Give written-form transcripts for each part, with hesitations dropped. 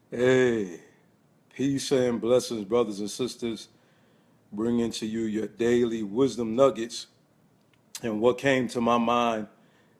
Hey, peace and blessings, brothers and sisters. Bringing to you your daily wisdom nuggets. And what came to my mind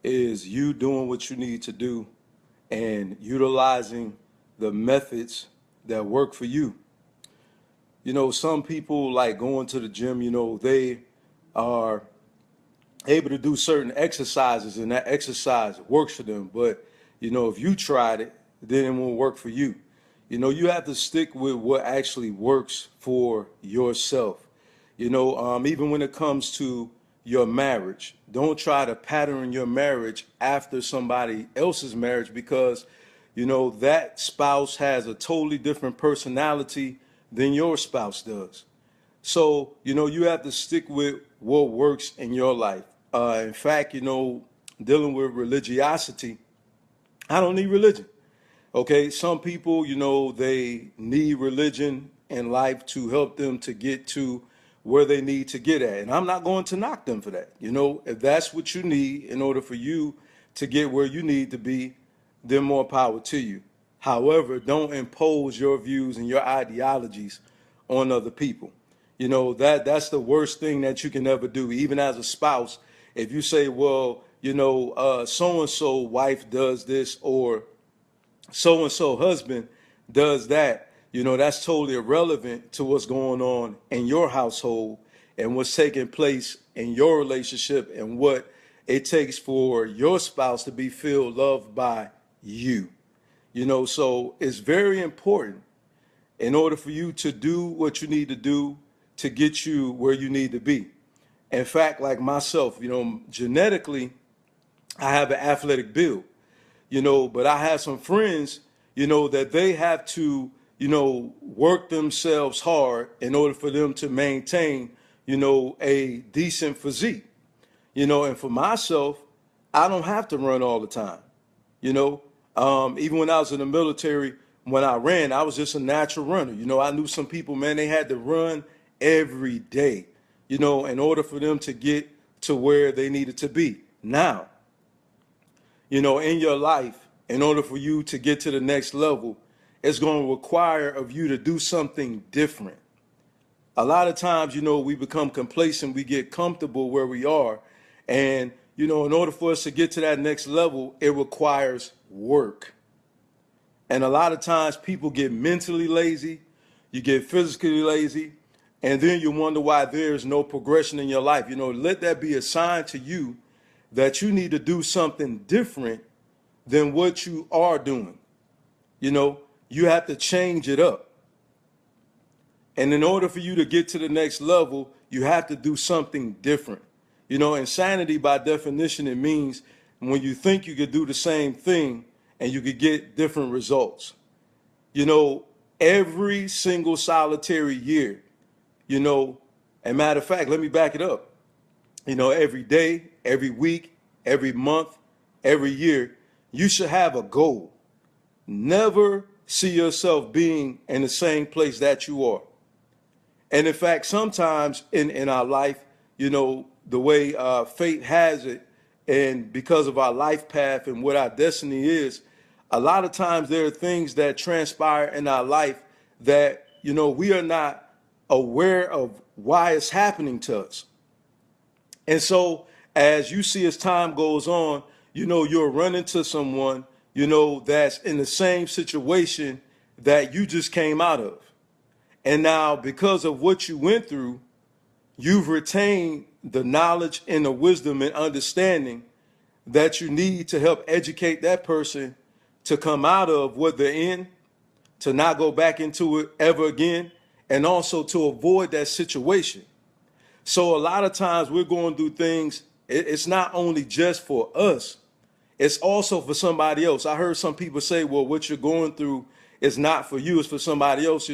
is you doing what you need to do and utilizing the methods that work for you. Some people like going to the gym, they are able to do certain exercises and that exercise works for them. But, if you tried it, then it won't work for you. You have to stick with what actually works for yourself. Even when it comes to your marriage, don't try to pattern your marriage after somebody else's marriage because, that spouse has a totally different personality than your spouse does. So, you have to stick with what works in your life. In fact, dealing with religiosity, I don't need religion. Okay, some people, they need religion in life to help them to get to where they need to get at. And I'm not going to knock them for that. If that's what you need in order for you to get where you need to be, then more power to you. However, don't impose your views and your ideologies on other people. That's the worst thing that you can ever do, even as a spouse. If you say, well, so and so wife does this or so and so husband does that, that's totally irrelevant to what's going on in your household and what's taking place in your relationship and what it takes for your spouse to be feel loved by you. So it's very important in order for you to do what you need to do to get you where you need to be. In fact, like myself, genetically, I have an athletic build, but I have some friends, that they have to, work themselves hard in order for them to maintain, a decent physique, and for myself, I don't have to run all the time, even when I was in the military, when I ran, I was just a natural runner. I knew some people, man, they had to run every day, in order for them to get to where they needed to be. Now, in your life, in order for you to get to the next level, it's going to require of you to do something different. A lot of times, we become complacent, we get comfortable where we are. And, in order for us to get to that next level, it requires work. And a lot of times people get mentally lazy, you get physically lazy, and then you wonder why there's no progression in your life. Let that be a sign to you that you need to do something different than what you are doing. You have to change it up. And in order for you to get to the next level, you have to do something different. Insanity by definition, it means when you think you could do the same thing and you could get different results. Every single solitary year, and matter of fact, let me back it up. Every day, every week, every month, every year, you should have a goal. Never see yourself being in the same place that you are. And in fact, sometimes in our life, the way fate has it, and because of our life path and what our destiny is, a lot of times there are things that transpire in our life that, we are not aware of why it's happening to us. And so as you see as time goes on, you'll run into someone, that's in the same situation that you just came out of. And now because of what you went through, you've retained the knowledge and the wisdom and understanding that you need to help educate that person to come out of what they're in, to not go back into it ever again, and also to avoid that situation. So a lot of times we're going through things, it's not only just for us, it's also for somebody else. I heard some people say, well, what you're going through is not for you, it's for somebody else.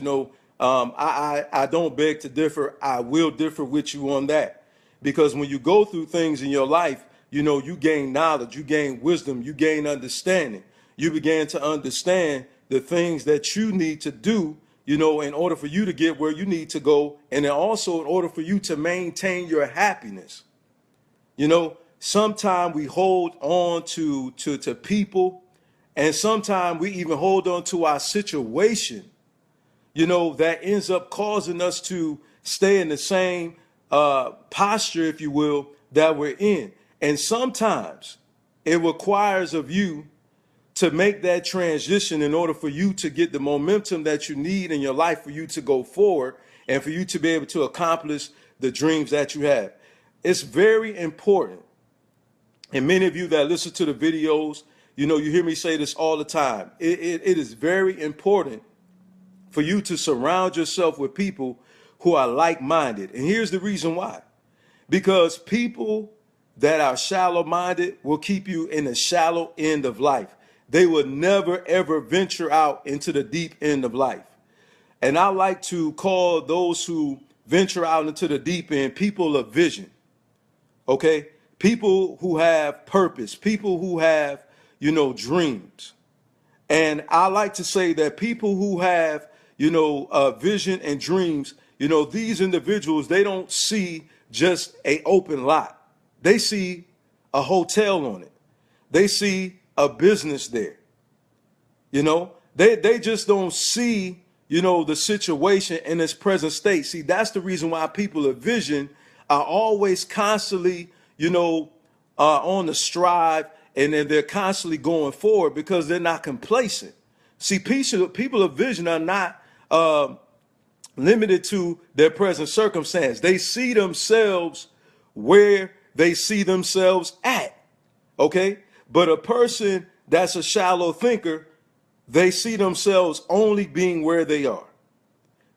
I don't beg to differ. I will differ with you on that. Because when you go through things in your life, you gain knowledge, you gain wisdom, you gain understanding. You begin to understand the things that you need to do, in order for you to get where you need to go. And then also in order for you to maintain your happiness. Sometimes we hold on to people And sometimes we even hold on to our situation, that ends up causing us to stay in the same posture, if you will, that we're in. And sometimes it requires of you to make that transition in order for you to get the momentum that you need in your life for you to go forward and for you to be able to accomplish the dreams that you have. It's very important. And many of you that listen to the videos, you hear me say this all the time. It is very important for you to surround yourself with people who are like-minded. And here's the reason why. Because people that are shallow-minded will keep you in the shallow end of life. They will never, ever venture out into the deep end of life. And I like to call those who venture out into the deep end people of vision. Okay? People who have purpose, people who have, dreams. And I like to say that people who have, vision and dreams, these individuals, they don't see just an open lot. They see a hotel on it. They see a business there. They just don't see, the situation in its present state. See, that's the reason why people of vision are always constantly, on the strive, and then they're constantly going forward because they're not complacent. See, people of vision are not limited to their present circumstance. They see themselves where they see themselves at. Okay? But a person that's a shallow thinker, they see themselves only being where they are.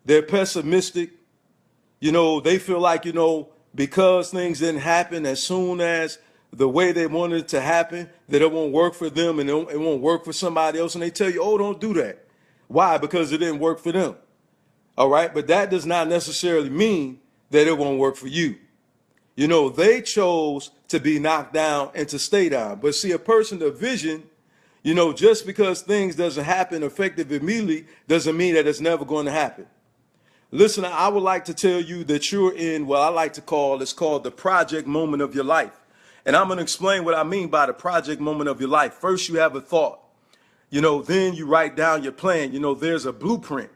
They're pessimistic. They feel like, because things didn't happen as soon as the way they wanted it to happen, that it won't work for them and it won't work for somebody else. And they tell you, oh, don't do that. Why? Because it didn't work for them. All right. But that does not necessarily mean that it won't work for you. They chose to be knocked down and to stay down. But see, a person of vision, just because things doesn't happen effective immediately doesn't mean that it's never going to happen. Listen, I would like to tell you that you're in what I like to call, it's called the project moment of your life. And I'm going to explain what I mean by the project moment of your life. First, you have a thought, then you write down your plan. There's a blueprint.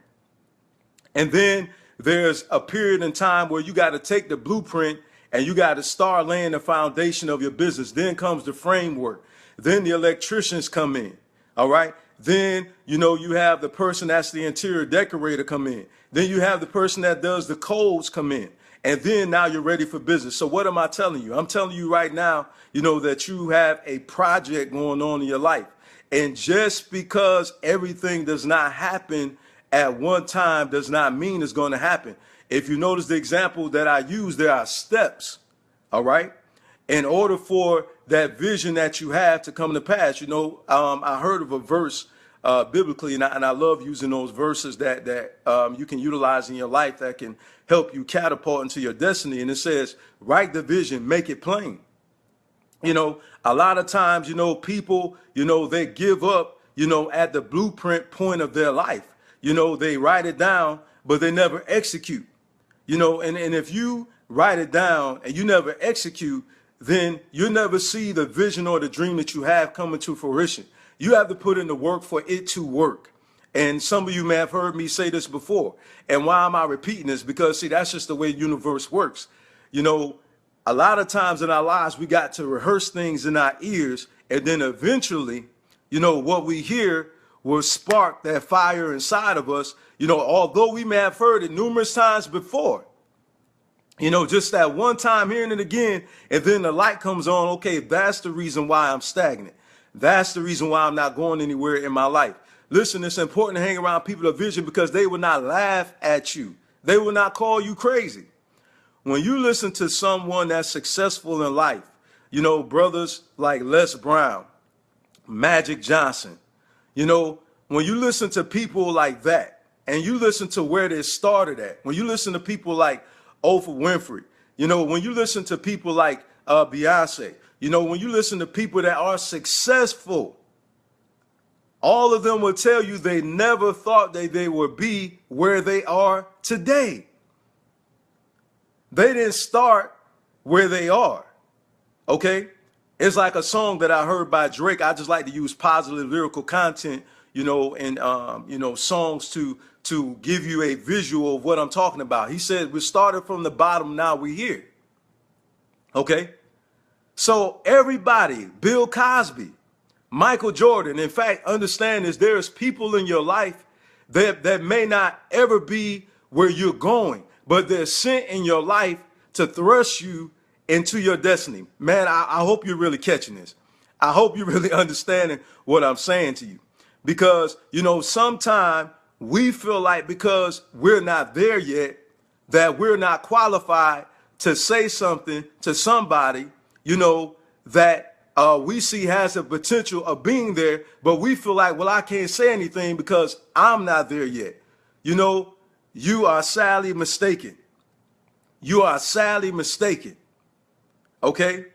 And then there's a period in time where you got to take the blueprint and you got to start laying the foundation of your business. Then comes the framework. Then the electricians come in. All right. Then, you have the person that's the interior decorator come in. Then you have the person that does the codes come in. And then now you're ready for business. So what am I telling you? I'm telling you right now, that you have a project going on in your life. And just because everything does not happen at one time does not mean it's going to happen. If you notice the example that I use, there are steps. All right. In order for that vision that you have to come to pass, I heard of a verse biblically, and I love using those verses that you can utilize in your life that can help you catapult into your destiny. And it says, write the vision, make it plain. A lot of times, people, they give up, at the blueprint point of their life. They write it down, but they never execute. And if you write it down and you never execute, then you'll never see the vision or the dream that you have coming to fruition. You have to put in the work for it to work. And some of you may have heard me say this before. And why am I repeating this? Because, see, that's just the way the universe works. A lot of times in our lives, we got to rehearse things in our ears. And then eventually, what we hear will spark that fire inside of us. Although we may have heard it numerous times before. Just that one time hearing it again, and then the light comes on. Okay, that's the reason why I'm stagnant. That's the reason why I'm not going anywhere in my life. Listen, it's important to hang around people of vision because they will not laugh at you. They will not call you crazy. When you listen to someone that's successful in life, brothers like Les Brown, Magic Johnson, when you listen to people like that and you listen to where they started at, when you listen to people like Oprah Winfrey, when you listen to people like Beyonce, when you listen to people that are successful, all of them will tell you they never thought that they would be where they are today. They didn't start where they are. Okay. It's like a song that I heard by Drake. I just like to use positive lyrical content, and songs to give you a visual of what I'm talking about. He said, we started from the bottom, now we're here. Okay? So everybody, Bill Cosby, Michael Jordan, in fact, understand this, there's people in your life that may not ever be where you're going, but they're sent in your life to thrust you into your destiny. Man, I hope you're really catching this. I hope you're really understanding what I'm saying to you. Because, sometimes we feel like because we're not there yet, that we're not qualified to say something to somebody, that we see has the potential of being there, but we feel like, well, I can't say anything because I'm not there yet. You are sadly mistaken. You are sadly mistaken. Okay?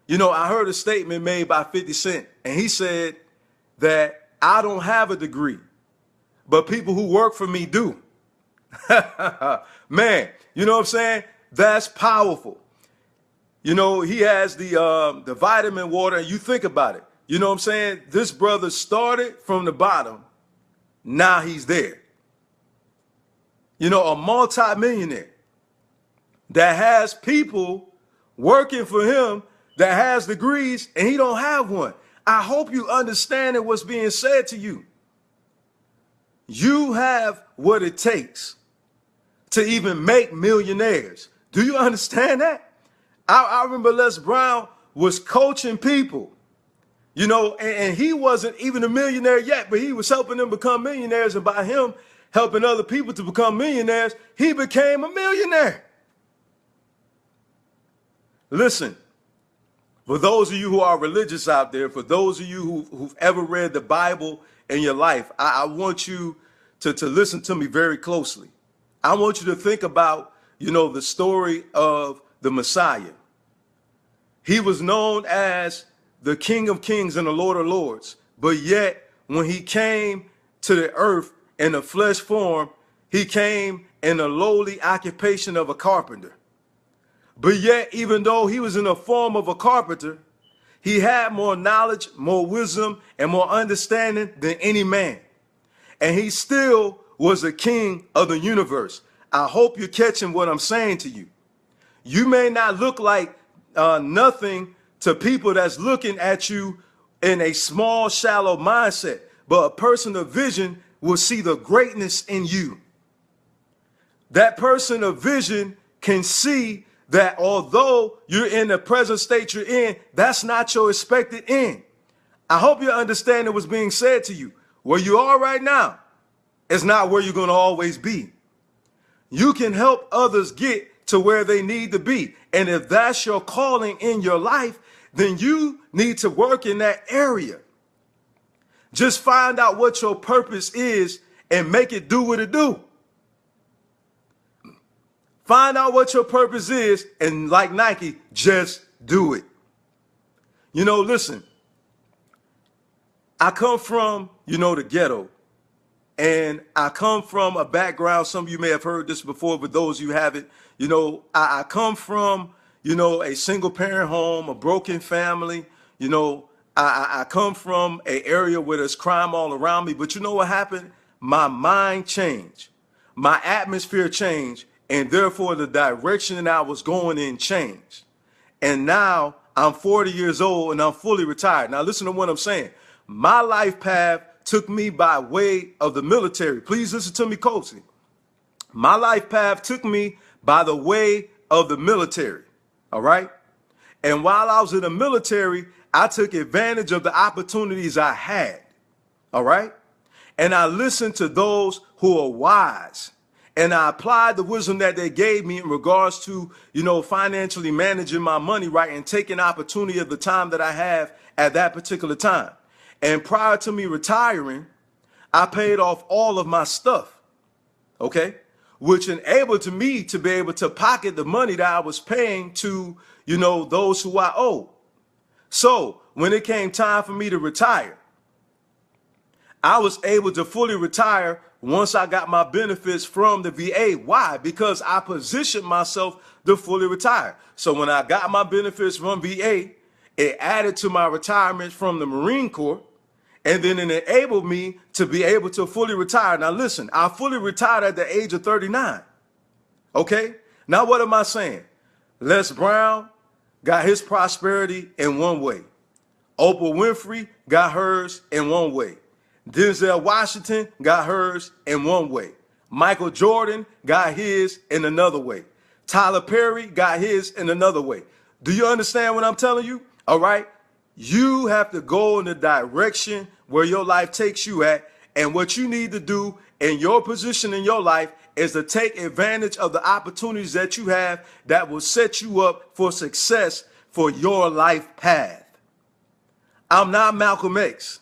I heard a statement made by 50 Cent, and he said that I don't have a degree, but people who work for me do. Man, you know what I'm saying? That's powerful. He has the vitamin water, and you think about it. You know what I'm saying? This brother started from the bottom. Now he's there. A multimillionaire that has people working for him that has degrees, and he don't have one. I hope you understand what's being said to you. You have what it takes to even make millionaires. Do you understand that? I remember Les Brown was coaching people, and he wasn't even a millionaire yet, but he was helping them become millionaires. And by him helping other people to become millionaires, he became a millionaire. Listen, for those of you who are religious out there, for those of you who've ever read the Bible in your life, I want you to listen to me very closely. I want you to think about, the story of the Messiah. He was known as the King of Kings and the Lord of Lords, but yet when he came to the earth in a flesh form, he came in a lowly occupation of a carpenter. But yet, even though he was in the form of a carpenter, he had more knowledge, more wisdom, and more understanding than any man. And he still was the king of the universe. I hope you're catching what I'm saying to you. You may not look like nothing to people that's looking at you in a small, shallow mindset, but a person of vision will see the greatness in you. That person of vision can see that although you're in the present state you're in, that's not your expected end. I hope you're understanding what's being said to you. Where you are right now is not where you're going to always be. You can help others get to where they need to be. And if that's your calling in your life, then you need to work in that area. Just find out what your purpose is and make it do what it do. Find out what your purpose is, and like Nike, just do it. Listen, I come from, the ghetto, and I come from a background, some of you may have heard this before, but those of you haven't, I come from, a single parent home, a broken family, I come from an area where there's crime all around me, but you know what happened? My mind changed, my atmosphere changed, and therefore the direction that I was going in changed. And now I'm 40 years old and I'm fully retired. Now listen to what I'm saying. My life path took me by way of the military. Please listen to me closely. My life path took me by the way of the military. All right. And while I was in the military, I took advantage of the opportunities I had. All right. And I listened to those who are wise. And I applied the wisdom that they gave me in regards to, financially managing my money right and taking opportunity of the time that I have at that particular time. And prior to me retiring, I paid off all of my stuff, okay, which enabled me to be able to pocket the money that I was paying to, those who I owe. So when it came time for me to retire, I was able to fully retire once I got my benefits from the VA. Why? Because I positioned myself to fully retire. So when I got my benefits from VA It added to my retirement from the Marine Corps, and then it enabled me to be able to fully retire. Now listen, I fully retired at the age of 39. Okay? Now what am I saying? Les Brown got his prosperity in one way. Oprah Winfrey got hers in one way. Denzel Washington got hers in one way. Michael Jordan got his in another way. Tyler Perry got his in another way. Do you understand what I'm telling you? All right. You have to go in the direction where your life takes you at. And what you need to do in your position in your life is to take advantage of the opportunities that you have that will set you up for success for your life path. I'm not Malcolm X.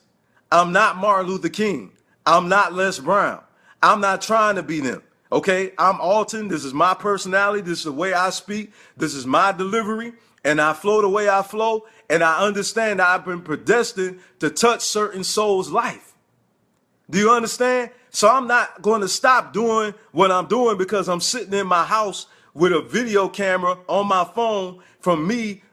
I'm not Martin Luther King. I'm not Les Brown. I'm not trying to be them. Okay, I'm Alton. This is my personality. This is the way I speak. This is my delivery. And I flow the way I flow. And I understand that I've been predestined to touch certain souls' life. Do you understand? So I'm not going to stop doing what I'm doing because I'm sitting in my house with a video camera on my phone from me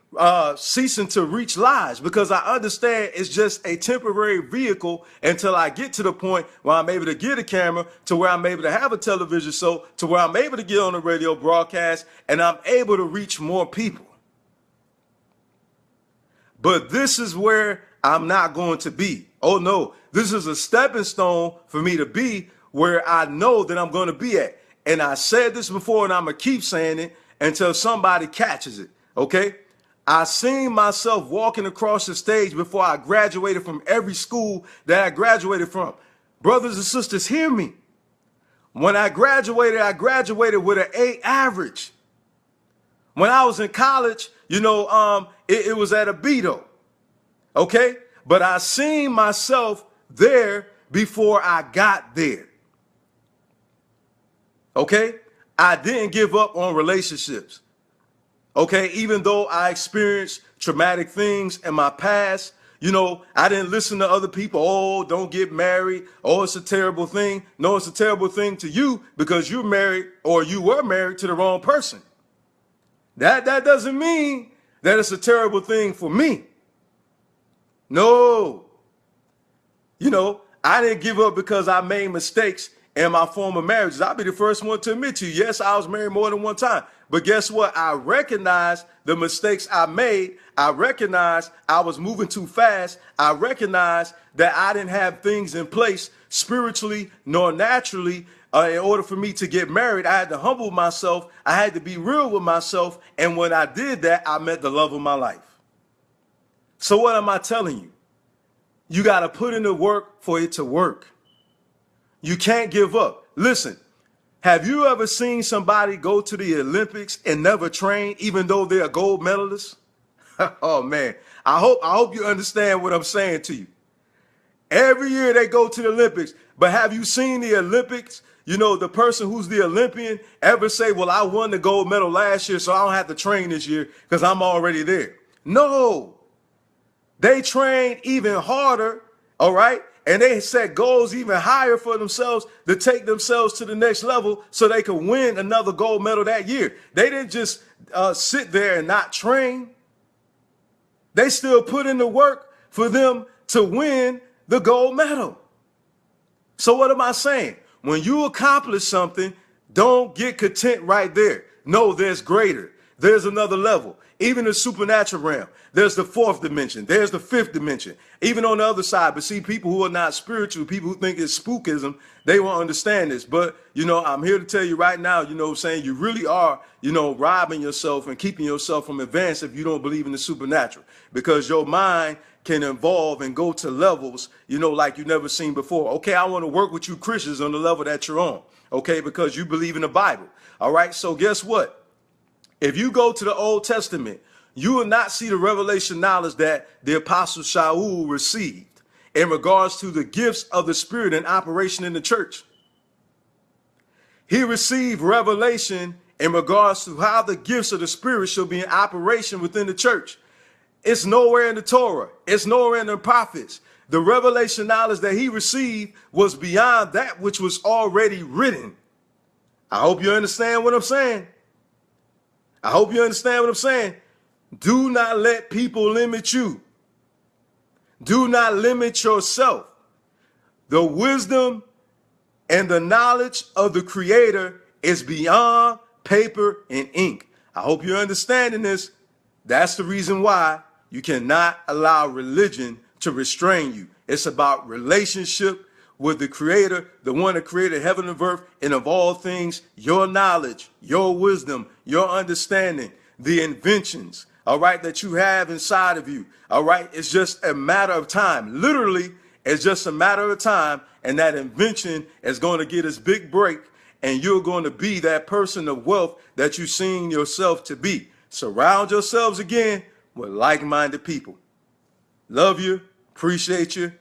ceasing to reach lives, because I understand it's just a temporary vehicle until I get to the point where I'm able to get a camera, to where I'm able to have a television show, to where I'm able to get on a radio broadcast, and I'm able to reach more people. But this is where I'm not going to be. Oh no, this is a stepping stone for me to be where I know that I'm going to be at. And I said this before, and I'm going to keep saying it until somebody catches it. Okay? I seen myself walking across the stage before I graduated from every school that I graduated from. Brothers and sisters, hear me. When I graduated with an 8 average. When I was in college, it was at a Beto. Okay? But I seen myself there before I got there. Okay? I didn't give up on relationships. Okay, even though I experienced traumatic things in my past, I didn't listen to other people. Oh, don't get married. Oh, it's a terrible thing. No, it's a terrible thing to you because you're married, or you were married to the wrong person. That doesn't mean that it's a terrible thing for me. No. I didn't give up because I made mistakes in my former marriages. I'll be the first one to admit to you, yes, I was married more than one time. But guess what? I recognized the mistakes I made. I recognized I was moving too fast. I recognized that I didn't have things in place spiritually nor naturally in order for me to get married. I had to humble myself. I had to be real with myself. And when I did that, I met the love of my life. So what am I telling you? You got to put in the work for it to work. You can't give up. Listen. Have you ever seen somebody go to the Olympics and never train, even though they're a gold medalist? Oh man, I hope you understand what I'm saying to you. Every year they go to the Olympics, but have you seen the Olympics? The person who's the Olympian ever say, well, I won the gold medal last year, so I don't have to train this year because I'm already there. No, they train even harder. All right. And they set goals even higher for themselves to take themselves to the next level so they can win another gold medal that year. They didn't just sit there and not train. They still put in the work for them to win the gold medal. So what am I saying? When you accomplish something, don't get content right there. No, there's greater. There's another level. Even the supernatural realm. There's the 4th dimension. There's the 5th dimension. Even on the other side. But see, people who are not spiritual, people who think it's spookism, they won't understand this. But, I'm here to tell you right now, you really are, robbing yourself and keeping yourself from advance if you don't believe in the supernatural. Because your mind can evolve and go to levels, like you've never seen before. Okay, I want to work with you Christians on the level that you're on. Okay, because you believe in the Bible. All right, so guess what? If you go to the Old Testament, you will not see the revelation knowledge that the Apostle Shaul received in regards to the gifts of the Spirit in operation in the church. He received revelation in regards to how the gifts of the Spirit shall be in operation within the church. It's nowhere in the Torah. It's nowhere in the prophets. The revelation knowledge that he received was beyond that which was already written. I hope you understand what I'm saying. I hope you understand what I'm saying. Do not let people limit you. Do not limit yourself. The wisdom and the knowledge of the Creator is beyond paper and ink. I hope you're understanding this. That's the reason why you cannot allow religion to restrain you. It's about relationship with the Creator, the one that created heaven and earth, and of all things, your knowledge, your wisdom, your understanding, the inventions, all right, that you have inside of you. All right, it's just a matter of time. Literally, it's just a matter of time, and that invention is going to get its big break, and you're going to be that person of wealth that you've seen yourself to be. Surround yourselves again with like-minded people. Love you, appreciate you,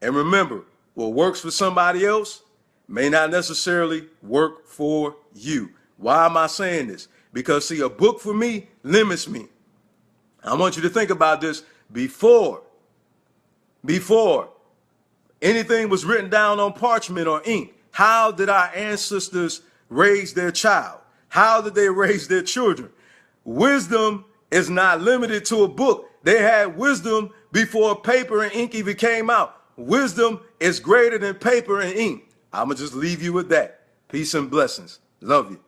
and remember, what works for somebody else may not necessarily work for you. Why am I saying this? Because, see, a book for me limits me. I want you to think about this. Before anything was written down on parchment or ink, how did our ancestors raise their child? How did they raise their children? Wisdom is not limited to a book. They had wisdom before paper and ink even came out. Wisdom is greater than paper and ink. I'm going to just leave you with that. Peace and blessings. Love you.